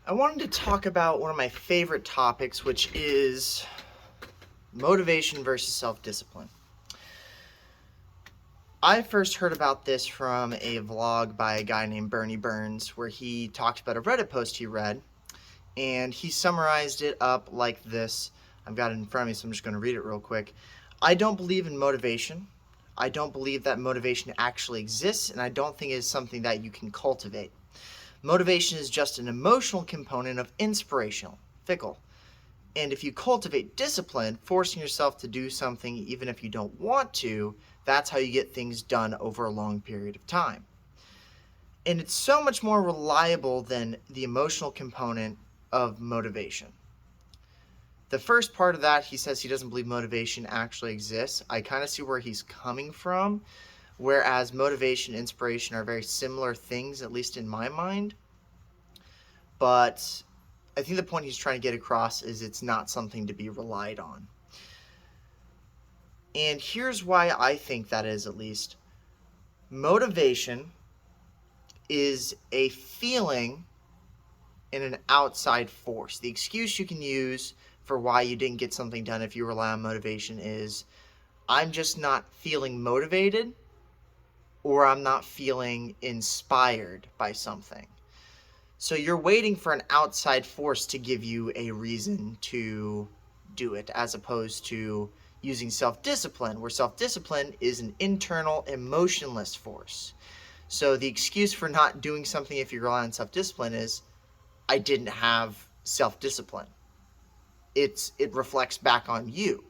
I wanted to talk about one of my favorite topics, which is motivation versus self-discipline. I first heard about this from a vlog by a guy named Bernie Burns, where he talked about a Reddit post he read, and he summarized it up like this. I've got it in front of me, so I'm just going to read it real quick. I don't believe in motivation. I don't believe that motivation actually exists, and I don't think it is something that you can cultivate. Motivation is just an emotional component of inspirational, fickle. And if you cultivate discipline, forcing yourself to do something even if you don't want to, that's how you get things done over a long period of time. And it's so much more reliable than the emotional component of motivation. The first part of that, he says he doesn't believe motivation actually exists. I kind of see where he's coming from, whereas motivation and inspiration are very similar things, at least in my mind. But I think the point he's trying to get across is it's not something to be relied on. And here's why I think that is, at least. Motivation is a feeling in an outside force. The excuse you can use for why you didn't get something done if you rely on motivation is, I'm just not feeling motivated, or I'm not feeling inspired by something. So you're waiting for an outside force to give you a reason to do it, as opposed to using self-discipline, where self-discipline is an internal, emotionless force. So the excuse for not doing something if you rely on self-discipline is, I didn't have self-discipline. It reflects back on you.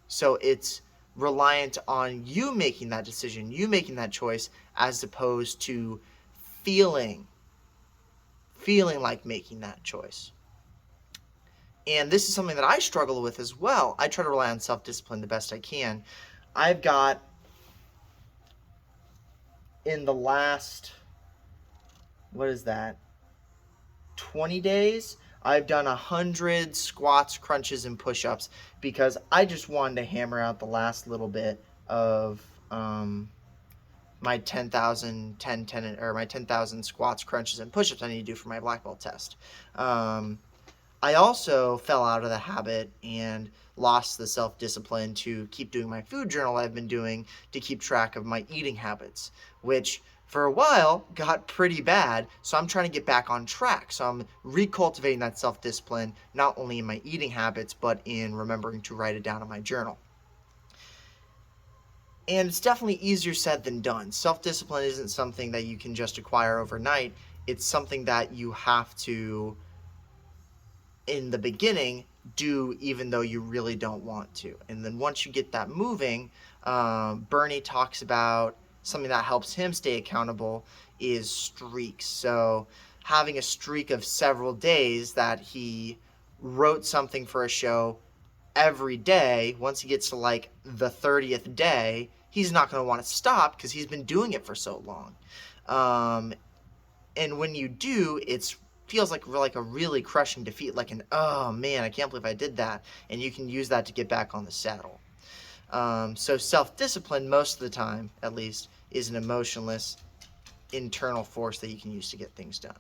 So it's reliant on you making that decision, you making that choice, as opposed to feeling like making that choice. And this is something that I struggle with as well. I try to rely on self-discipline the best I can. I've got, in the last, 20 days, I've done 100 squats, crunches, and push-ups because I just wanted to hammer out the last little bit of my 10,000 my 10,000 squats, crunches, and push-ups I need to do for my black belt test. I also fell out of the habit and lost the self-discipline to keep doing my food journal I've been doing to keep track of my eating habits, which for a while got pretty bad. So I'm trying to get back on track. So I'm recultivating that self-discipline, not only in my eating habits, but in remembering to write it down in my journal. And it's definitely easier said than done. Self-discipline isn't something that you can just acquire overnight. It's something that you have to, in the beginning, do even though you really don't want to. And then once you get that moving, Bernie talks about something that helps him stay accountable is streaks. So having a streak of several days that he wrote something for a show every day, once he gets to like the 30th day, he's not going to want to stop because he's been doing it for so long. And when you do, it feels like a really crushing defeat, like an, oh man, I can't believe I did that. And you can use that to get back on the saddle. So self-discipline, most of the time, at least, is an emotionless, internal force that you can use to get things done.